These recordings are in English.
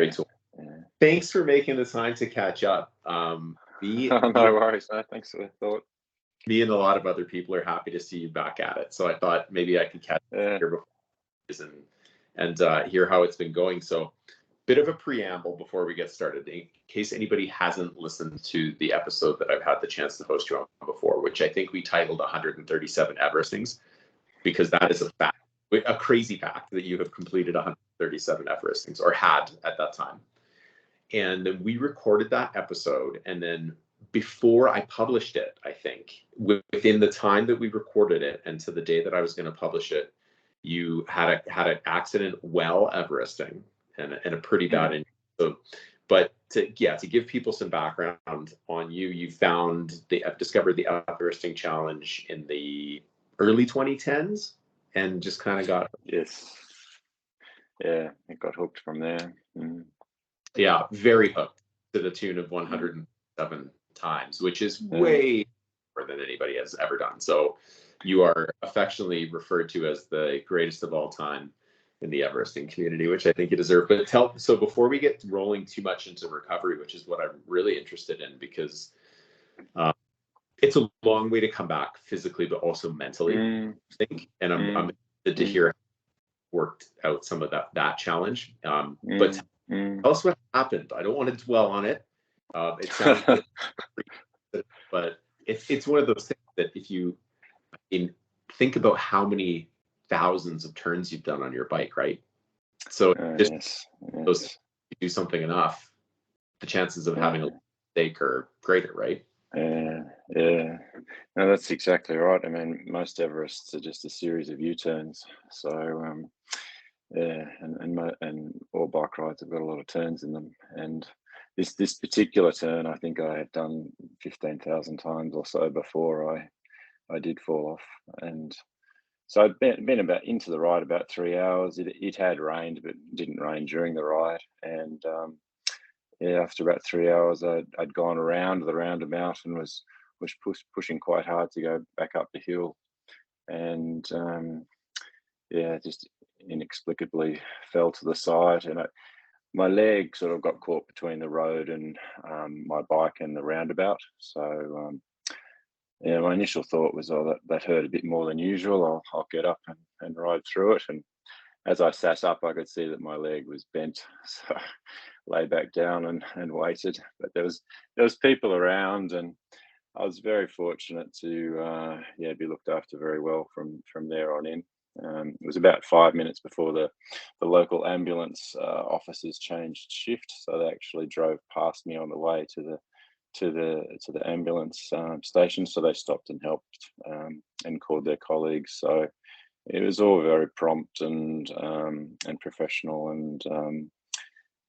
great tool. Thanks for making the time to catch up. No worries. No, thanks for the thought. Me and a lot of other people are happy to see you back at it. So I thought maybe I could catch you here before and hear how it's been going. So bit of a preamble before we get started, in case anybody hasn't listened to the episode that I've had the chance to host you on before, which I think we titled 137 Everestings, because that is a crazy fact that you have completed 137 Everestings, or had at that time. And we recorded that episode, and then before I published it, I think within the time that we recorded it and to the day that I was going to publish it, you had an accident while Everesting and a pretty bad injury. So, but to give people some background on you, you discovered the Everesting challenge in the early 2010s and just kind of got it got hooked from there. Yeah, very hooked, to the tune of 107 times, which is way more than anybody has ever done. So you are affectionately referred to as the greatest of all time in the Everesting community, which I think you deserve. But so before we get rolling too much into recovery, which is what I'm really interested in, because it's a long way to come back physically, but also mentally, I think. And I'm interested to hear how you worked out some of that challenge. But tell us what happened. I don't want to dwell on it. It sounds good, but it's one of those things that if you think about how many thousands of turns you've done on your bike, right? So those, you do something enough, the chances of having a mistake are greater, right? No, that's exactly right. I mean, most Everests are just a series of U-turns. So and all bike rides have got a lot of turns in them. And this particular turn, I think I had done 15,000 times or so before I did fall off. And so I'd been about into the ride about 3 hours. It had rained, but it didn't rain during the ride. And after about 3 hours, I'd gone around the roundabout and was pushing quite hard to go back up the hill. And just inexplicably fell to the side, and my leg sort of got caught between the road and my bike and the roundabout. So my initial thought was, that hurt a bit more than usual. I'll get up and ride through it. And as I sat up, I could see that my leg was bent, so I lay back down and waited. But there was people around, and I was very fortunate to be looked after very well from there on in. It was about 5 minutes before the local ambulance officers changed shift, so they actually drove past me on the way to the ambulance station. So they stopped and helped and called their colleagues. So it was all very prompt and professional, and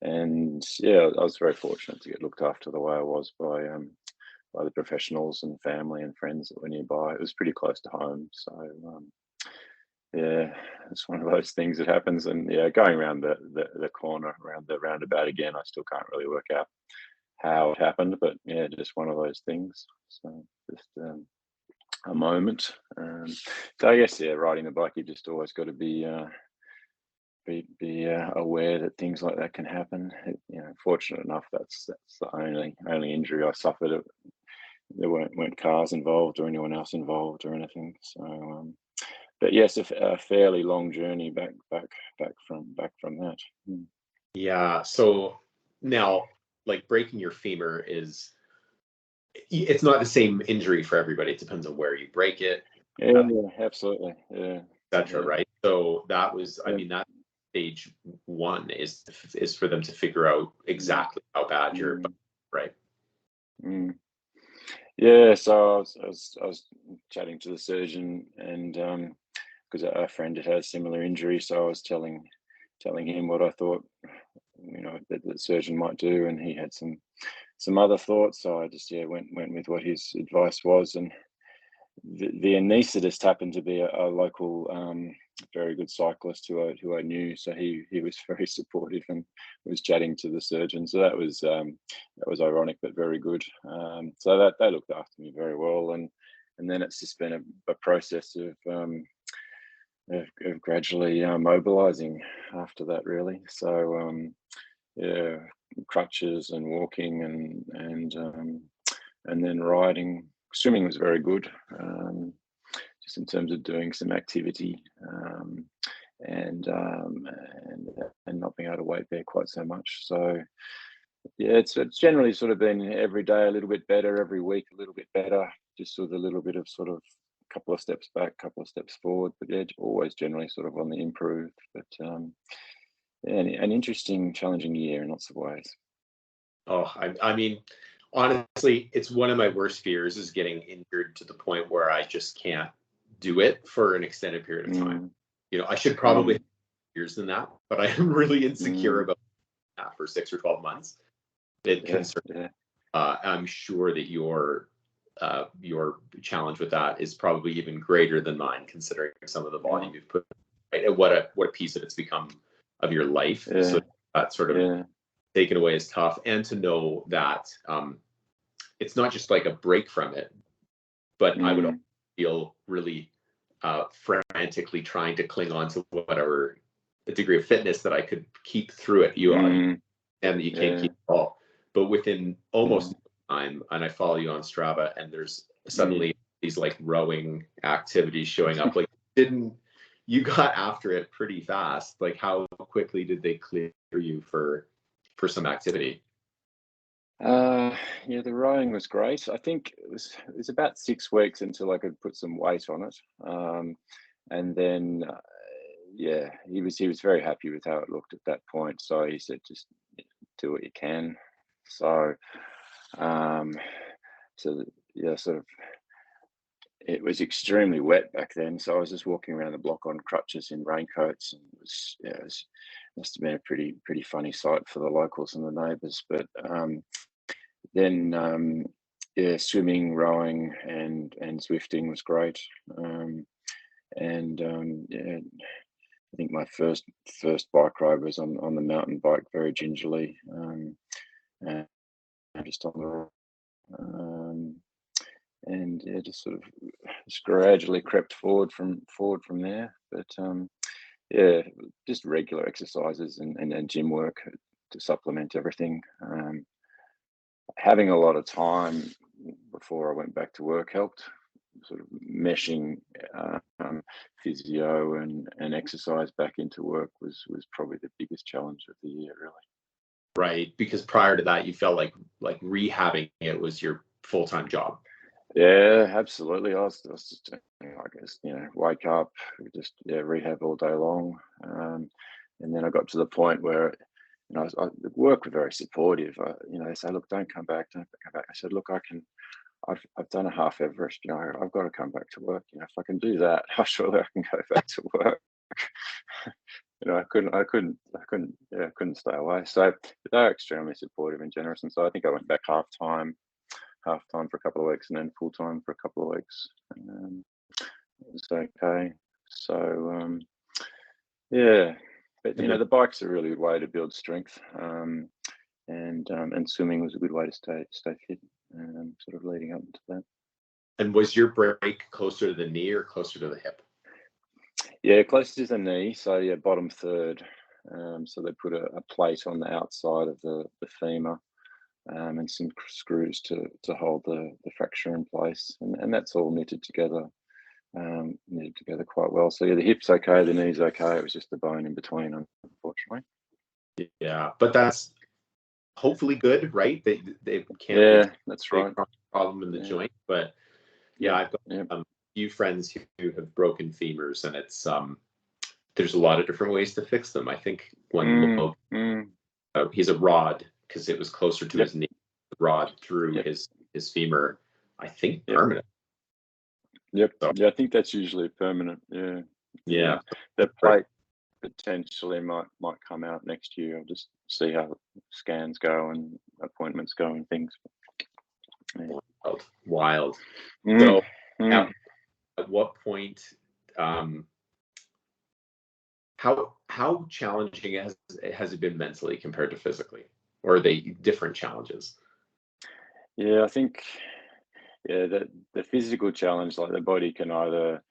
I was very fortunate to get looked after the way I was by the professionals and family and friends that were nearby. It was pretty close to home, so it's one of those things that happens. And going around the corner around the roundabout again, I still can't really work out how it happened, but just one of those things. So just a moment. So I guess riding the bike, you just always got to be aware that things like that can happen. Fortunate enough, that's the only injury I suffered. There weren't cars involved or anyone else involved or anything. So but yes, a fairly long journey back from that. Yeah. So now, like, breaking your femur it's not the same injury for everybody. It depends on where you break it. Yeah, absolutely. Yeah. Etc. Right. So that was, I mean, that stage one is for them to figure out exactly how bad you're, right? Yeah. So I was chatting to the surgeon, and because a friend had a similar injury, so I was telling him what I thought that the surgeon might do, and he had some other thoughts. So I just went with what his advice was. And the anaesthetist happened to be a local very good cyclist who I knew, so he was very supportive and was chatting to the surgeon. So that was ironic but very good. So that they looked after me very well, and then it's just been a process of gradually mobilizing after that, really. So crutches and walking and then riding. Swimming was very good, just in terms of doing some activity, and not being able to weight bear quite so much. So yeah, it's generally sort of been every day a little bit better, every week a little bit better, just with a little bit of sort of couple of steps back, couple of steps forward, but yeah, always generally sort of on the improve. But yeah, an interesting, challenging year in lots of ways. Oh, I mean, honestly, it's one of my worst fears is getting injured to the point where I just can't do it for an extended period of time. You know, I should probably have years than that, but I am really insecure about that for 6 or 12 months. It concerns. Yeah. I'm sure that your challenge with that is probably even greater than mine, considering some of the volume you've put, right? And what a piece of it's become of your life. So that sort of taken away is tough, and to know that it's not just like a break from it, but I would feel really frantically trying to cling on to whatever the degree of fitness that I could keep through it. And that you can't keep it all, but within almost time, and I follow you on Strava, and there's suddenly these like rowing activities showing up. Like, you got after it pretty fast? Like, how quickly did they clear you for some activity? Yeah, the rowing was great. I think it was about 6 weeks until I could put some weight on it, and then yeah, he was very happy with how it looked at that point. So he said, just do what you can. So yeah, sort of. It was extremely wet back then, so I was just walking around the block on crutches in raincoats, and it must have been a pretty funny sight for the locals and the neighbours. But then yeah, swimming, rowing, and Zwifting was great. Yeah, I think my first bike ride was on the mountain bike, very gingerly, and just on the and yeah, just sort of just gradually crept forward from there. But yeah, just regular exercises and gym work to supplement everything. Having a lot of time before I went back to work helped. Sort of meshing physio and exercise back into work was probably the biggest challenge of the year, really. Right, because prior to that, you felt like rehabbing it was your full-time job. Yeah, absolutely. I was just, I guess, wake up, just rehab all day long, and then I got to the point where, the work were very supportive. They say, look, don't come back. I said, look, I've done a half Everest. I've got to come back to work. If I can do that, surely I can go back to work. I couldn't stay away. So they're extremely supportive and generous, and so I think I went back half time for a couple of weeks, and then full time for a couple of weeks. It was okay. So yeah, but the bike's a really good way to build strength, and swimming was a good way to stay fit, sort of leading up to that. And was your break closer to the knee or closer to the hip? Yeah, closer to the knee. So yeah, bottom third. So they put a plate on the outside of the femur, and some screws to hold the fracture in place, and that's all knitted together quite well. So yeah, the hip's okay, the knee's okay. It was just the bone in between, unfortunately. Yeah, but that's hopefully good, right? They can't. Yeah, that's right. Problem in the joint, but yeah, I've got a few friends who have broken femurs, and it's there's a lot of different ways to fix them. I think one he's a rod, because it was closer to his knee, rod through his femur, I think permanent. Yep. So, yeah, I think that's usually permanent. Yeah. The plate potentially might come out next year. I'll just see how scans go and appointments go and things. Yeah. Wild. So at what point, how challenging has it been mentally compared to physically, or are they different challenges? Yeah, I think the physical challenge, like the body can either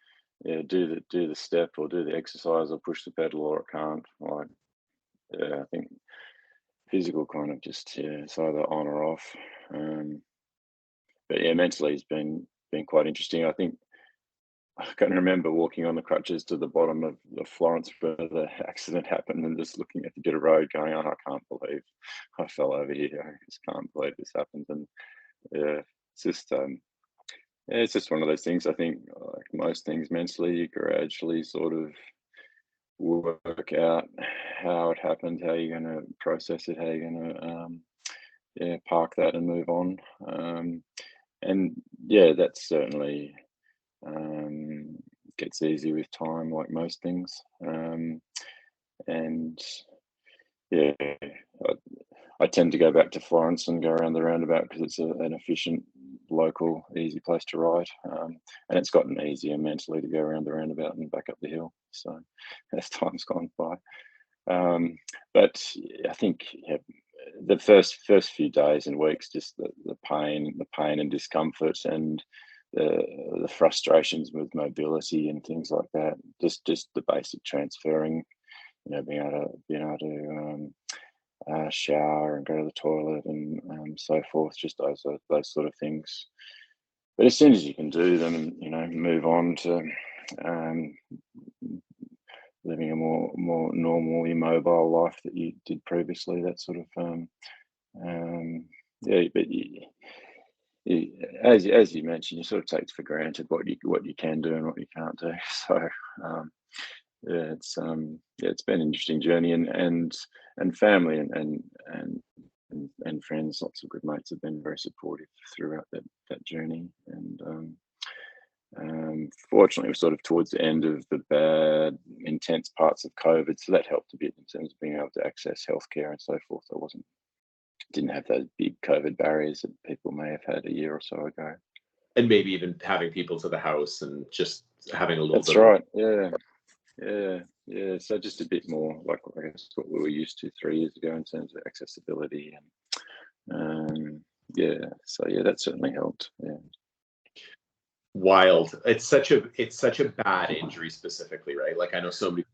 do the step or do the exercise or push the pedal, or it can't. Like, I think physical kind of just it's either on or off. But yeah, mentally it's been quite interesting. I think I can remember walking on the crutches to the bottom of the Florence where the accident happened, and just looking at the bit of road, going, "Oh, I can't believe I fell over here. I just can't believe this happened." And yeah, it's just yeah, it's just one of those things. I think, like most things, mentally, you gradually sort of work out how it happened, how you're going to process it, how you're going to yeah, park that and move on. And yeah, that's certainly gets easy with time, like most things. And yeah, I tend to go back to Florence and go around the roundabout because it's an efficient, local, easy place to ride. And it's gotten easier mentally to go around the roundabout and back up the hill. So as time's gone by. But I think yeah, the first few days and weeks, just the pain and discomfort, and the frustrations with mobility and things like that. Just the basic transferring, you know, being able to shower and go to the toilet and so forth. Just those sort of things. But as soon as you can do them, you know, move on to living a more normal, immobile life that you did previously. That sort of yeah. But as you mentioned, you sort of take for granted what you can do and what you can't do. So yeah, it's been an interesting journey, and family and friends, lots of good mates have been very supportive throughout that journey. And fortunately, we're sort of towards the end of the bad, intense parts of COVID, so that helped a bit in terms of being able to access healthcare and so forth. I didn't have those big COVID barriers that people may have had a year or so ago. And maybe even having people to the house and just having a little That's bit. right. Yeah. So just a bit more like, I guess, what we were used to 3 years ago in terms of accessibility, and yeah. So yeah, that certainly helped. Yeah. Wild. It's such a bad injury specifically, right? Like I know somebody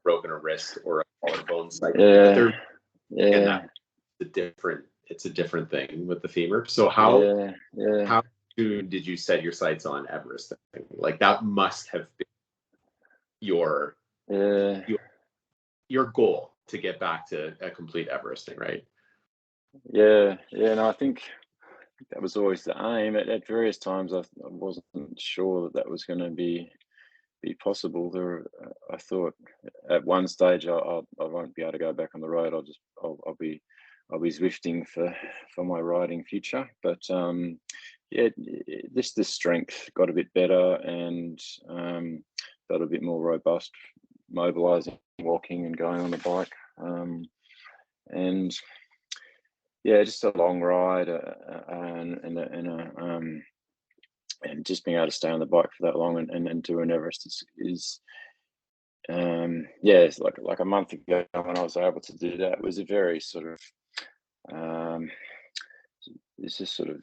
broken a wrist or a collarbone cycling, yeah. It's a different thing with the femur. So how soon did you set your sights on Everesting? Like that must have been your goal to get back to a complete Everesting, right? Yeah. No, I think that was always the aim. At various times, I wasn't sure that was going to be possible. I thought at one stage I won't be able to go back on the road. I'll be Zwifting for my riding future. But yeah, the strength got a bit better, and got a bit more robust, mobilizing, walking, and going on the bike. And yeah, just a long ride, and just being able to stay on the bike for that long and do an Everest is yeah, it's like a month ago when I was able to do that. It was a very sort of it's just sort of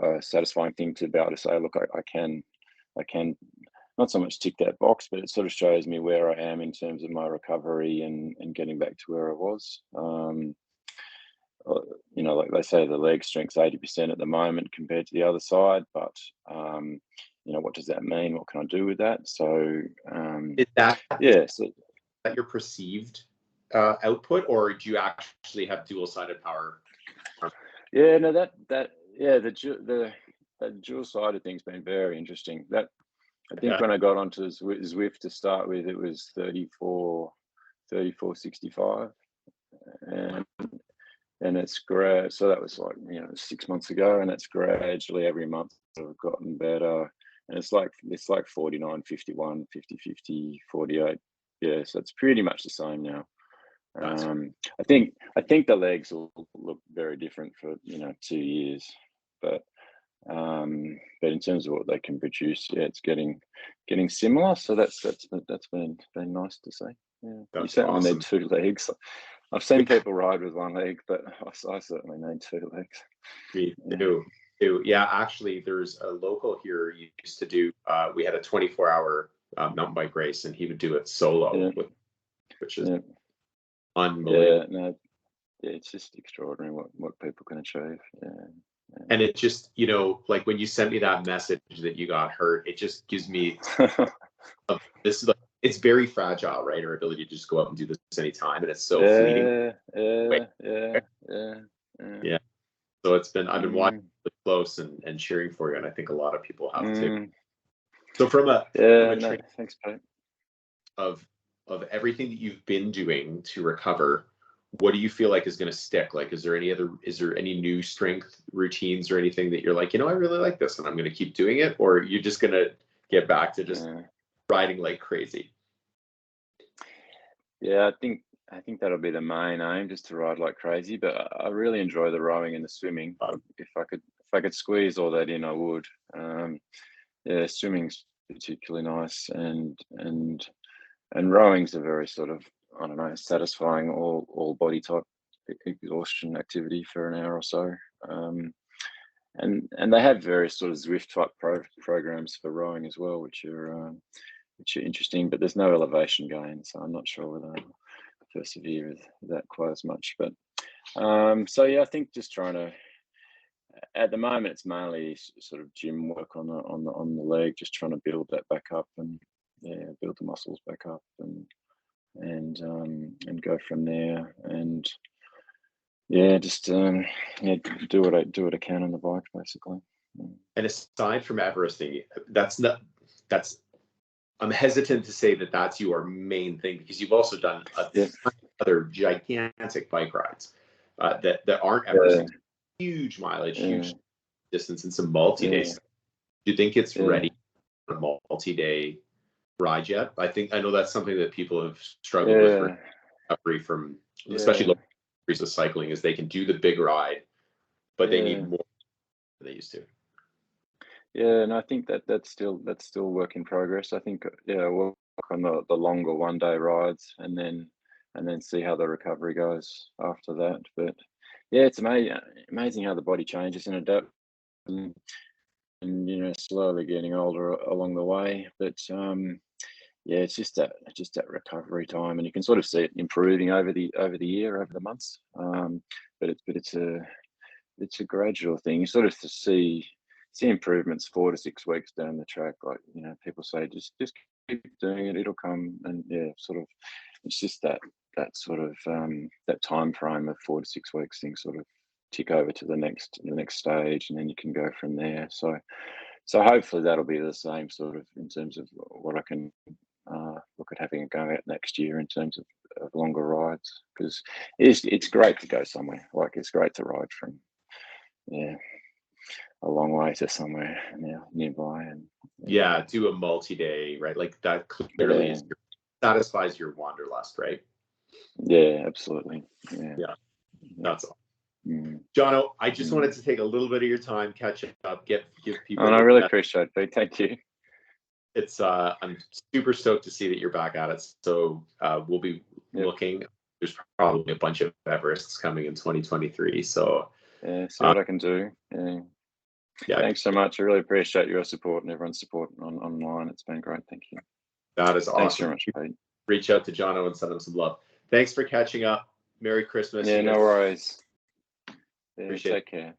a satisfying thing to be able to say, look, I can not so much tick that box, but it sort of shows me where I am in terms of my recovery and getting back to where I was. You know, like they say, the leg strength's 80% at the moment compared to the other side, but you know, what does that mean? What can I do with that? So is that your perceived output, or do you actually have dual-sided power? Yeah, no, the dual-sided thing's been very interesting. That I think when I got onto Zwift to start with, it was 3465, and it's great. So that was like, you know, 6 months ago, and it's gradually every month sort of gotten better. And it's like 49, 51, 50, 50, 48. Yeah, so it's pretty much the same now. I think the legs will look very different for, you know, 2 years, but in terms of what they can produce, yeah, it's getting similar. So that's been nice to see. Yeah, you certainly need 2 legs. I've seen people ride with 1 leg, but I certainly need 2 legs. Me too. Yeah, actually, there's a local here used to do. We had a 24-hour mountain bike race, and he would do it solo, which is unbelievable. Yeah, no, yeah, it's just extraordinary what people can achieve. Yeah. And it just, like when you sent me that message that you got hurt, it just gives me this is like, it's very fragile, right? Our ability to just go out and do this anytime, and it's so fleeting. Yeah. So I've been watching it close and cheering for you, and I think a lot of people have too. So from a thanks, Pete. Of everything that you've been doing to recover, what do you feel like is going to stick? Like, is there any new strength routines or anything that you're like, I really like this and I'm going to keep doing it? Or you're just going to get back to just riding like crazy? Yeah, I think that'll be the main aim, just to ride like crazy. But I really enjoy the rowing and the swimming. If I could squeeze all that in, I would. Yeah, swimming's particularly nice, and rowing's a very sort of, I don't know, satisfying all body type exhaustion activity for an hour or so. And they have various sort of Zwift type programs for rowing as well, which are interesting. But there's no elevation gain, so I'm not sure whether I'll persevere with that quite as much. But so yeah, I think just trying to. At the moment, it's mainly sort of gym work on the leg, just trying to build that back up and build the muscles back up and go from there. And just do what I can on the bike, basically. And aside from Everesting, I'm hesitant to say that that's your main thing, because you've also done other gigantic bike rides that aren't Everesting. Huge mileage, huge distance, and some multi-day stuff. Do you think it's ready for a multi-day ride yet? I know that's something that people have struggled with recovery from, especially low degrees of cycling, is they can do the big ride, but they need more than they used to. Yeah, and I think that's still work in progress. I think we'll work on the longer 1-day rides and then see how the recovery goes after that. But yeah, it's amazing how the body changes and adapts, and slowly getting older along the way. But it's just that recovery time, and you can sort of see it improving over the year, over the months. But it's a gradual thing. You sort of see improvements 4 to 6 weeks down the track. Like, people say, just keep doing it, it'll come. And sort of, it's just that sort of that time frame of 4 to 6 weeks thing sort of tick over to the next stage, and then you can go from there. So hopefully that'll be the same sort of in terms of what I can look at having a go at next year in terms of longer rides, because it's great to go somewhere. Like, it's great to ride from a long way to somewhere nearby, and do a multi-day, right? Like, that clearly satisfies your wanderlust, right? Yeah, absolutely. Yeah. That's all. Jono, I just wanted to take a little bit of your time, catch up, give people. And I really appreciate it. Thank you. It's I'm super stoked to see that you're back at it. So we'll be looking. There's probably a bunch of Everests coming in 2023. So see what I can do. Thanks so much. I really appreciate your support and everyone's support online. It's been great. Thank you. That is awesome. Thanks very much, Pete. Reach out to Jono and send him some love. Thanks for catching up. Merry Christmas. Yeah, no worries. Appreciate it. Take care.